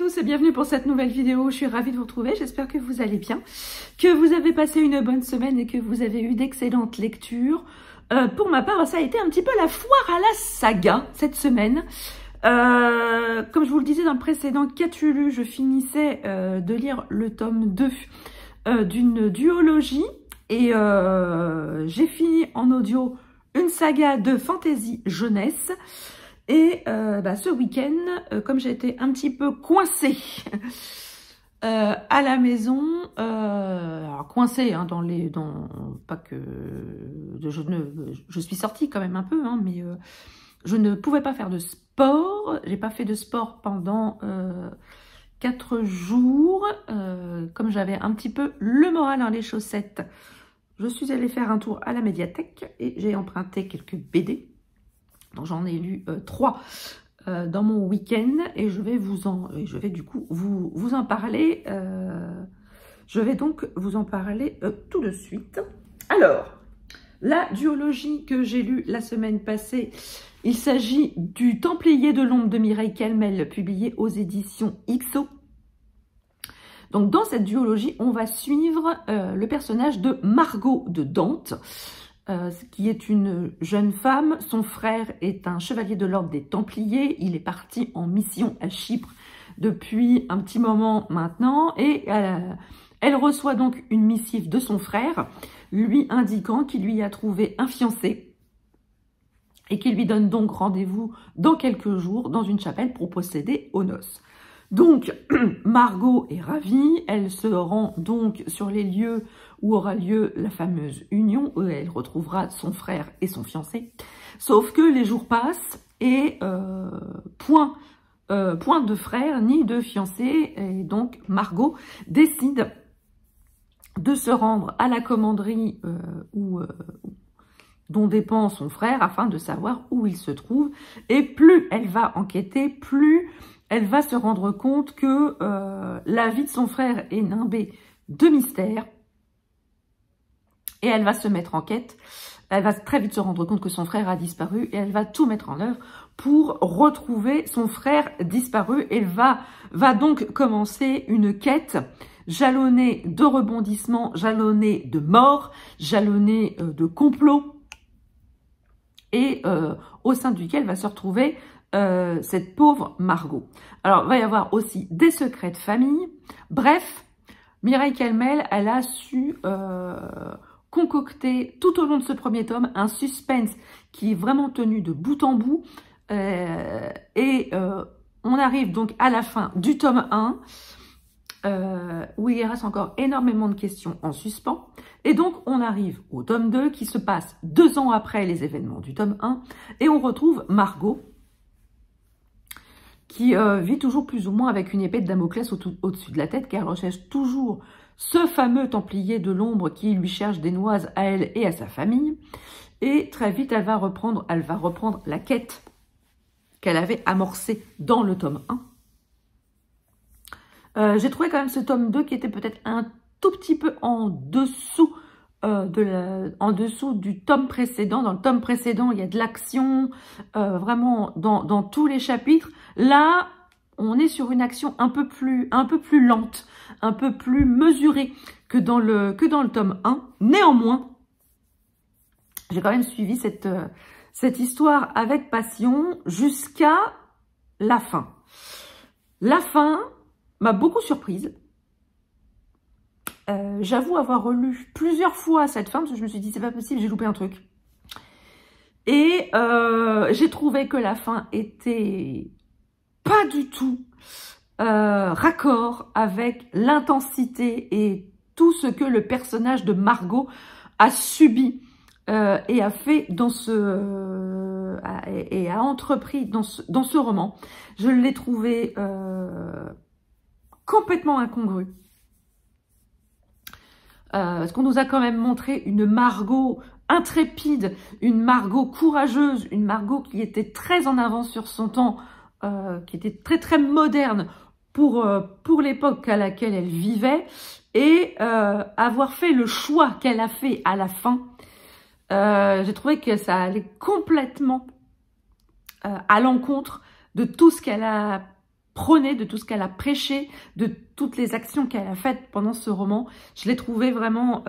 tous et bienvenue pour cette nouvelle vidéo. Je suis ravie de vous retrouver, j'espère que vous allez bien, que vous avez passé une bonne semaine et que vous avez eu d'excellentes lectures. Pour ma part, ça a été un petit peu la foire à la saga cette semaine. Comme je vous le disais dans le précédent Qu'as-tu lu, je finissais de lire le tome 2 d'une duologie et j'ai fini en audio une saga de fantasy jeunesse. Et ce week-end, comme j'ai été un petit peu coincée à la maison, alors coincée hein, pas que je suis sortie quand même un peu, hein, mais je ne pouvais pas faire de sport. J'ai pas fait de sport pendant 4 jours, comme j'avais un petit peu le moral dans les chaussettes. Je suis allée faire un tour à la médiathèque et j'ai emprunté quelques BD. J'en ai lu 3 dans mon week-end et je vais du coup vous en parler. Je vais donc vous en parler tout de suite. Alors, la duologie que j'ai lue la semaine passée, il s'agit du Templier de l'ombre de Mireille Calmel, publié aux éditions XO. Donc dans cette duologie, on va suivre le personnage de Margot de Dante, qui est une jeune femme. Son frère est un chevalier de l'ordre des Templiers. Il est parti en mission à Chypre depuis un petit moment maintenant. Et elle reçoit donc une missive de son frère, lui indiquant qu'il lui a trouvé un fiancé et qu'il lui donne donc rendez-vous dans quelques jours dans une chapelle pour procéder aux noces. Donc, Margot est ravie, elle se rend donc sur les lieux où aura lieu la fameuse union, où elle retrouvera son frère et son fiancé. Sauf que les jours passent et point de frère ni de fiancé, et donc Margot décide de se rendre à la commanderie dont dépend son frère afin de savoir où il se trouve. Et plus elle va enquêter, plus elle va se rendre compte que la vie de son frère est nimbée de mystères. Et elle va se mettre en quête. Elle va très vite se rendre compte que son frère a disparu. Et elle va tout mettre en œuvre pour retrouver son frère disparu. Elle va donc commencer une quête jalonnée de rebondissements, jalonnée de morts, jalonnée de complots. Et au sein duquel va se retrouver cette pauvre Margot. Alors, il va y avoir aussi des secrets de famille. Bref, Mireille Calmel, elle a su concocter tout au long de ce premier tome un suspense qui est vraiment tenu de bout en bout. On arrive donc à la fin du tome 1, où il reste encore énormément de questions en suspens. Et donc, on arrive au tome 2 qui se passe 2 ans après les événements du tome 1. Et on retrouve Margot qui vit toujours plus ou moins avec une épée de Damoclès au-dessus de la tête, car elle recherche toujours ce fameux Templier de l'ombre qui lui cherche des noises à elle et à sa famille. Et très vite, elle va reprendre la quête qu'elle avait amorcée dans le tome 1. J'ai trouvé quand même ce tome 2 qui était peut-être un tout petit peu en dessous du tome précédent. Dans le tome précédent, il y a de l'action vraiment dans tous les chapitres. Là, on est sur une action un peu plus lente, un peu plus mesurée que dans le tome 1. Néanmoins, j'ai quand même suivi cette histoire avec passion jusqu'à la fin. La fin m'a beaucoup surprise. J'avoue avoir relu plusieurs fois cette fin, parce que je me suis dit, c'est pas possible, j'ai loupé un truc. Et j'ai trouvé que la fin était pas du tout raccord avec l'intensité et tout ce que le personnage de Margot a subi et a fait et a entrepris dans ce roman. Je l'ai trouvé complètement incongru. Parce qu'on nous a quand même montré une Margot intrépide, une Margot courageuse, une Margot qui était très en avance sur son temps, qui était très très moderne pour l'époque à laquelle elle vivait, et avoir fait le choix qu'elle a fait à la fin, j'ai trouvé que ça allait complètement à l'encontre de tout ce qu'elle a prôné, de tout ce qu'elle a prêché, de toutes les actions qu'elle a faites pendant ce roman. Je l'ai trouvé vraiment...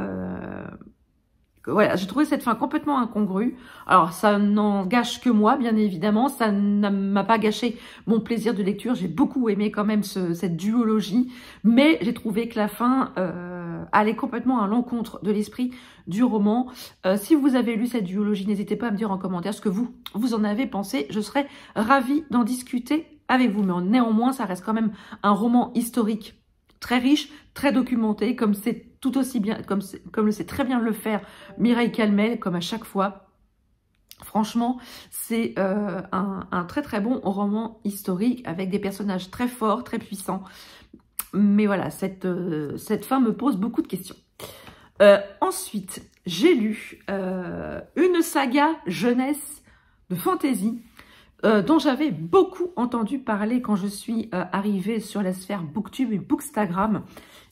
Voilà, j'ai trouvé cette fin complètement incongrue. Alors, ça n'en gâche que moi, bien évidemment. Ça ne m'a pas gâché mon plaisir de lecture. J'ai beaucoup aimé quand même cette duologie. Mais j'ai trouvé que la fin allait complètement à l'encontre de l'esprit du roman. Si vous avez lu cette duologie, n'hésitez pas à me dire en commentaire ce que vous en avez pensé. Je serais ravie d'en discuter avec vous. Mais néanmoins, ça reste quand même un roman historique très riche, très documenté, comme c'est tout aussi bien, comme le sait très bien le faire Mireille Calmel, comme à chaque fois. Franchement, c'est un très très bon roman historique avec des personnages très forts, très puissants. Mais voilà, cette fin me pose beaucoup de questions. Ensuite, j'ai lu une saga jeunesse de fantasy dont j'avais beaucoup entendu parler quand je suis arrivée sur la sphère Booktube et Bookstagram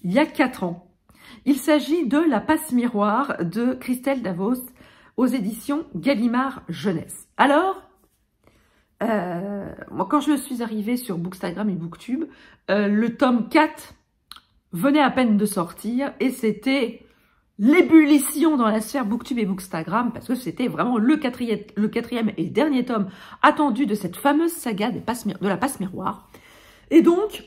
il y a 4 ans. Il s'agit de La Passe-Miroir de Christelle Davos aux éditions Gallimard Jeunesse. Alors, moi quand je suis arrivée sur Bookstagram et Booktube, le tome 4 venait à peine de sortir et c'était l'ébullition dans la sphère Booktube et Bookstagram parce que c'était vraiment le quatrième et dernier tome attendu de cette fameuse saga de La Passe-Miroir. Et donc,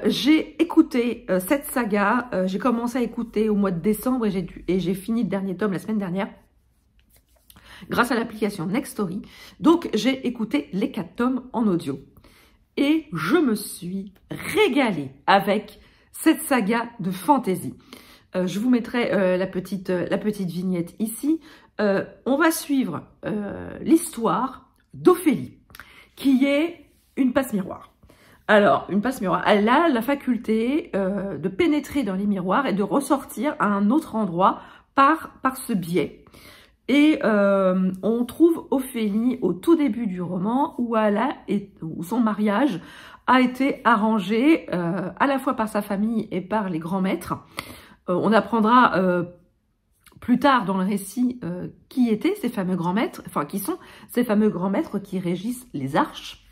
j'ai écouté cette saga, j'ai commencé à écouter au mois de décembre et j'ai fini le dernier tome la semaine dernière grâce à l'application Nextory. Donc, j'ai écouté les 4 tomes en audio. Et je me suis régalée avec cette saga de fantasy. Je vous mettrai la petite vignette ici. On va suivre l'histoire d'Ophélie, qui est une passe-miroir. Alors, une passe-miroir, elle a la faculté de pénétrer dans les miroirs et de ressortir à un autre endroit par ce biais. Et on trouve Ophélie au tout début du roman où son mariage a été arrangé à la fois par sa famille et par les grands maîtres. On apprendra plus tard dans le récit qui étaient ces fameux grands maîtres, enfin qui sont ces fameux grands maîtres qui régissent les arches.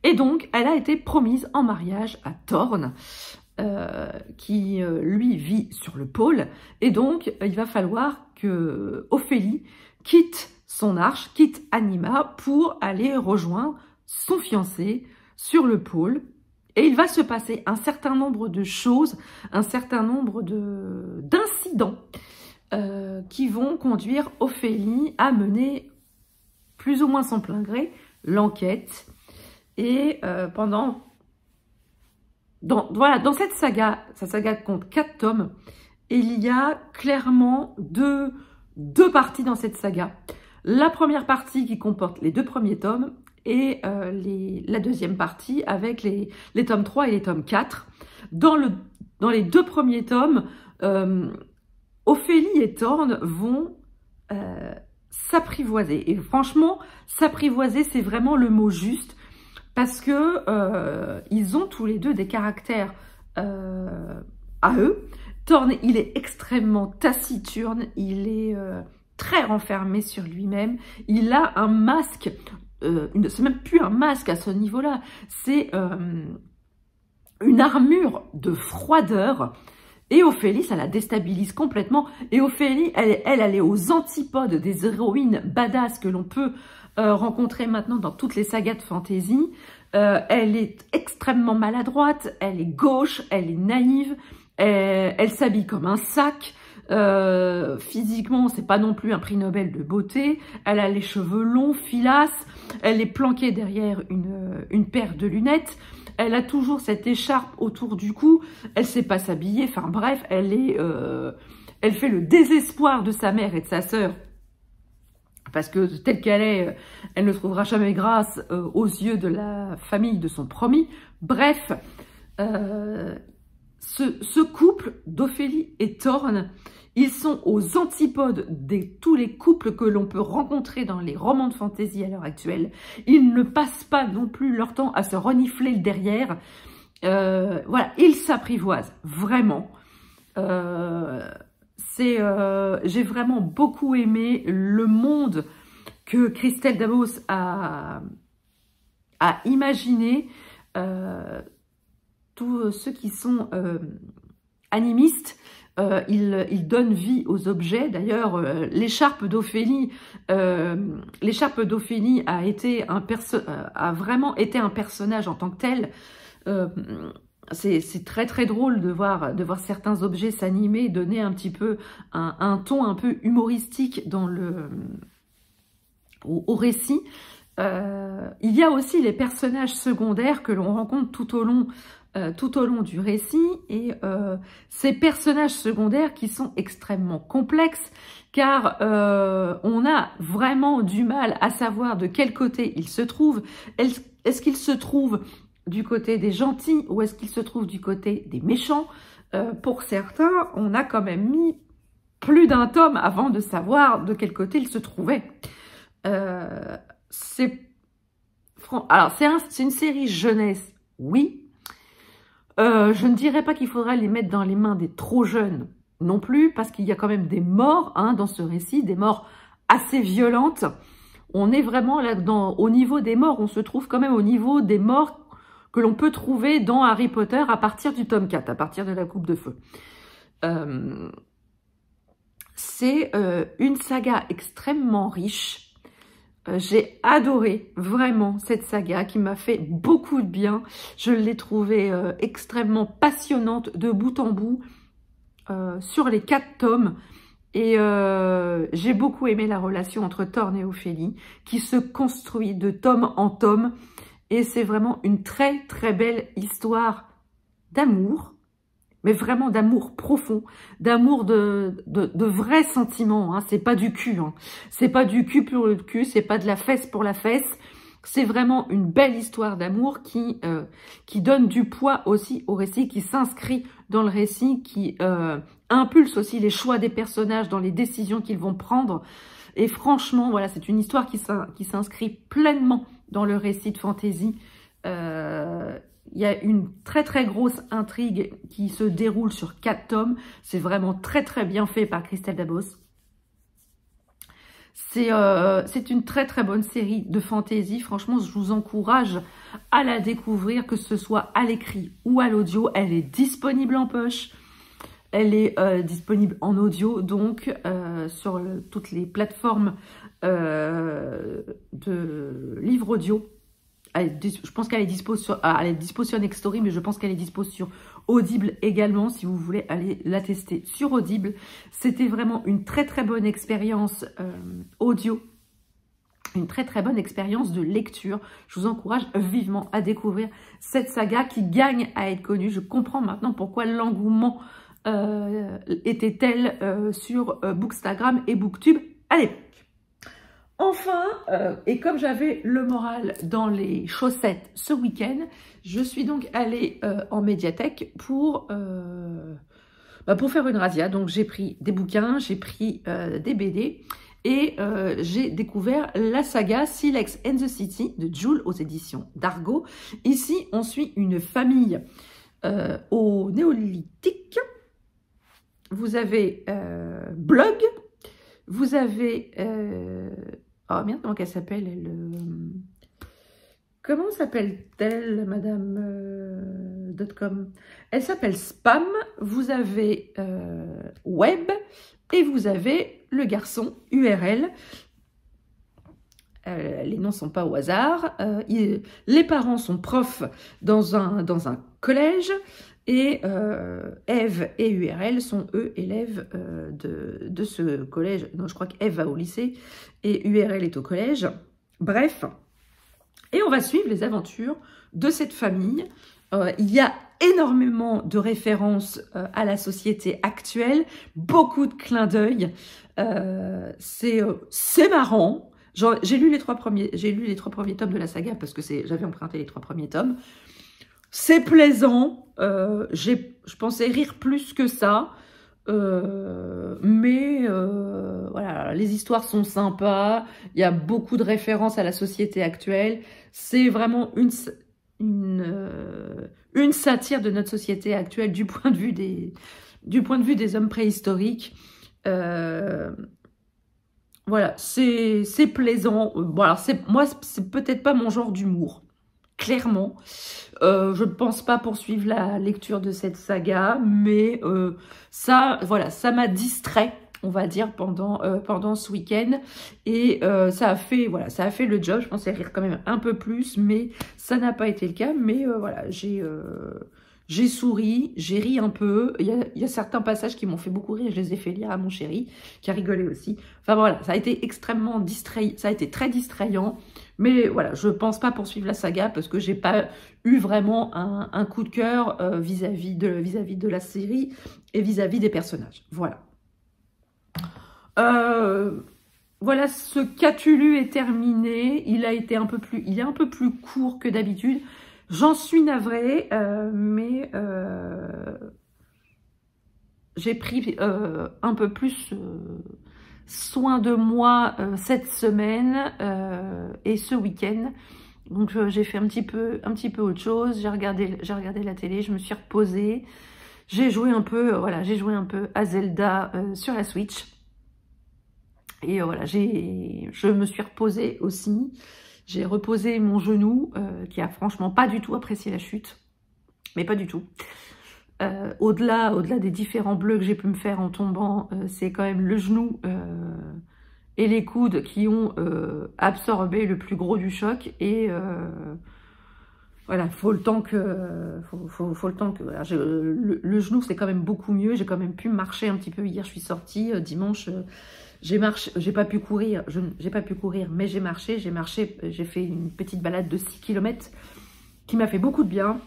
Et donc, elle a été promise en mariage à Thorn, qui lui vit sur le pôle. Et donc, il va falloir que Ophélie quitte son arche, quitte Anima pour aller rejoindre son fiancé sur le pôle. Et il va se passer un certain nombre de choses, un certain nombre d'incidents qui vont conduire Ophélie à mener plus ou moins son plein gré l'enquête. Et dans cette saga compte 4 tomes, et il y a clairement deux parties dans cette saga. La première partie qui comporte les 2 premiers tomes, et la deuxième partie avec les tomes 3 et les tomes 4. Dans les 2 premiers tomes, Ophélie et Thorn vont s'apprivoiser. Et franchement, s'apprivoiser, c'est vraiment le mot juste, parce que ils ont tous les 2 des caractères à eux. Thorn, il est extrêmement taciturne, il est très renfermé sur lui-même, il a un masque. C'est même plus un masque à ce niveau-là, c'est une armure de froideur. Et Ophélie, ça la déstabilise complètement. Et Ophélie, elle est aux antipodes des héroïnes badass que l'on peut rencontrer maintenant dans toutes les sagas de fantasy. Elle est extrêmement maladroite, elle est gauche, elle est naïve, elle s'habille comme un sac. Physiquement, c'est pas non plus un prix Nobel de beauté. Elle a les cheveux longs, filasses. Elle est planquée derrière une paire de lunettes. Elle a toujours cette écharpe autour du cou. Elle sait pas s'habiller. Enfin bref, elle fait le désespoir de sa mère et de sa sœur. Parce que telle qu'elle est, elle ne trouvera jamais grâce aux yeux de la famille de son promis. Bref, ce couple d'Ophélie et Thorn, ils sont aux antipodes de tous les couples que l'on peut rencontrer dans les romans de fantasy à l'heure actuelle. Ils ne passent pas non plus leur temps à se renifler le derrière. Voilà, ils s'apprivoisent, vraiment. J'ai vraiment beaucoup aimé le monde que Christelle Davos a à imaginer tous ceux qui sont animistes. Ils donnent vie aux objets. D'ailleurs, l'écharpe d'Ophélie a vraiment été un personnage en tant que tel. C'est très très drôle de voir certains objets s'animer, donner un petit peu un ton un peu humoristique dans au récit. Il y a aussi les personnages secondaires que l'on rencontre tout au long du récit, et ces personnages secondaires qui sont extrêmement complexes, car on a vraiment du mal à savoir de quel côté ils se trouvent. Est-ce qu'ils se trouvent du côté des gentils ou est-ce qu'ils se trouvent du côté des méchants? Pour certains, on a quand même mis plus d'un tome avant de savoir de quel côté ils se trouvaient. C'est une série jeunesse, oui. Je ne dirais pas qu'il faudrait les mettre dans les mains des trop jeunes non plus, parce qu'il y a quand même des morts dans ce récit, des morts assez violentes. On est vraiment là au niveau des morts, on se trouve quand même au niveau des morts que l'on peut trouver dans Harry Potter à partir du tome 4, à partir de la Coupe de Feu. C'est une saga extrêmement riche. J'ai adoré vraiment cette saga qui m'a fait beaucoup de bien. Je l'ai trouvée extrêmement passionnante de bout en bout sur les 4 tomes. Et j'ai beaucoup aimé la relation entre Thorne et Ophélie qui se construit de tome en tome. Et c'est vraiment une très très belle histoire d'amour, mais vraiment d'amour profond, d'amour de vrais sentiments. C'est pas du cul, c'est pas du cul pour le cul, c'est pas de la fesse pour la fesse. C'est vraiment une belle histoire d'amour qui donne du poids aussi au récit, qui s'inscrit dans le récit, qui impulse aussi les choix des personnages dans les décisions qu'ils vont prendre. Et franchement, voilà, c'est une histoire qui s'inscrit pleinement dans le récit de fantasy. Il y a une très très grosse intrigue qui se déroule sur 4 tomes. C'est vraiment très très bien fait par Christelle Dabos. C'est une très très bonne série de fantasy. Franchement, je vous encourage à la découvrir, que ce soit à l'écrit ou à l'audio. Elle est disponible en poche. Elle est disponible en audio, donc sur toutes les plateformes de livres audio. Je pense qu'elle est dispo sur Nextory, mais je pense qu'elle est dispo sur Audible également, si vous voulez aller la tester sur Audible. C'était vraiment une très très bonne expérience audio, une très très bonne expérience de lecture. Je vous encourage vivement à découvrir cette saga qui gagne à être connue. Je comprends maintenant pourquoi l'engouement était tel sur Bookstagram et Booktube à l'époque. Enfin, et comme j'avais le moral dans les chaussettes ce week-end, je suis donc allée en médiathèque pour faire une razzia. Donc j'ai pris des bouquins, j'ai pris des BD et j'ai découvert la saga Silex and the City de Jewel aux éditions d'Argo. Ici, on suit une famille au néolithique. Vous avez Blog, vous avez... oh merde, comment elle s'appelle comment s'appelle-t-elle, madame .com? Elle s'appelle Spam, vous avez Web et vous avez le garçon URL. Les noms ne sont pas au hasard. Les parents sont profs dans un collège. Et Eve et URL sont, eux, élèves de ce collège. Non, je crois qu'Eve va au lycée et URL est au collège. Bref. Et on va suivre les aventures de cette famille. Il y a énormément de références à la société actuelle. Beaucoup de clins d'œil. C'est marrant. J'ai lu les 3 premiers tomes de la saga parce que j'avais emprunté les 3 premiers tomes. C'est plaisant, je pensais rire plus que ça, mais voilà, les histoires sont sympas, il y a beaucoup de références à la société actuelle, c'est vraiment une satire de notre société actuelle du point de vue des hommes préhistoriques. Voilà, c'est plaisant, voilà, moi c'est peut-être pas mon genre d'humour. clairement. Je ne pense pas poursuivre la lecture de cette saga, mais ça, voilà, ça m'a distrait, on va dire, pendant ce week-end. Et ça a fait le job. Je pensais rire quand même un peu plus, mais ça n'a pas été le cas. Mais voilà, j'ai souri, j'ai ri un peu. Il y a certains passages qui m'ont fait beaucoup rire. Je les ai fait lire à mon chéri, qui a rigolé aussi. Enfin voilà, ça a été extrêmement distrayant. Ça a été très distrayant. Mais voilà, je ne pense pas poursuivre la saga parce que j'ai pas eu vraiment un coup de cœur vis-à-vis de la série et vis-à-vis des personnages. Voilà. Voilà, ce Cthulhu est terminé. Il est un peu plus court que d'habitude. J'en suis navrée, mais j'ai pris un peu plus soin de moi cette semaine et ce week-end. Donc j'ai fait un petit peu autre chose. J'ai regardé la télé, je me suis reposée. J'ai joué un peu, voilà, à Zelda sur la Switch. Et voilà, je me suis reposée aussi. J'ai reposé mon genou, qui a franchement pas du tout apprécié la chute. Mais pas du tout. Au-delà des différents bleus que j'ai pu me faire en tombant, c'est quand même le genou et les coudes qui ont absorbé le plus gros du choc. Et voilà, faut le temps que voilà, le genou c'est quand même beaucoup mieux. J'ai quand même pu marcher un petit peu hier. Je suis sortie dimanche. J'ai pas pu courir, mais j'ai marché, j'ai fait une petite balade de 6 km qui m'a fait beaucoup de bien.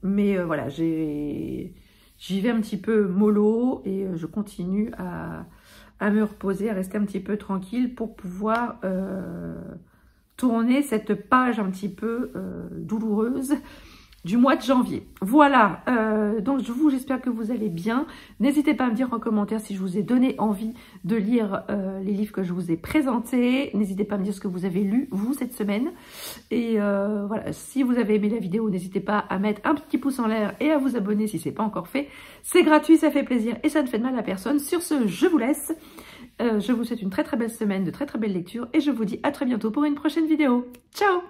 Mais voilà, j'y vais un petit peu mollo et je continue à me reposer, à rester un petit peu tranquille pour pouvoir tourner cette page un petit peu douloureuse du mois de janvier. Voilà, donc j'espère que vous allez bien. N'hésitez pas à me dire en commentaire si je vous ai donné envie de lire les livres que je vous ai présentés. N'hésitez pas à me dire ce que vous avez lu, vous, cette semaine. Et voilà, si vous avez aimé la vidéo, n'hésitez pas à mettre un petit pouce en l'air et à vous abonner si ce n'est pas encore fait. C'est gratuit, ça fait plaisir et ça ne fait de mal à personne. Sur ce, je vous laisse. Je vous souhaite une très très belle semaine, de très très belles lectures et je vous dis à très bientôt pour une prochaine vidéo. Ciao!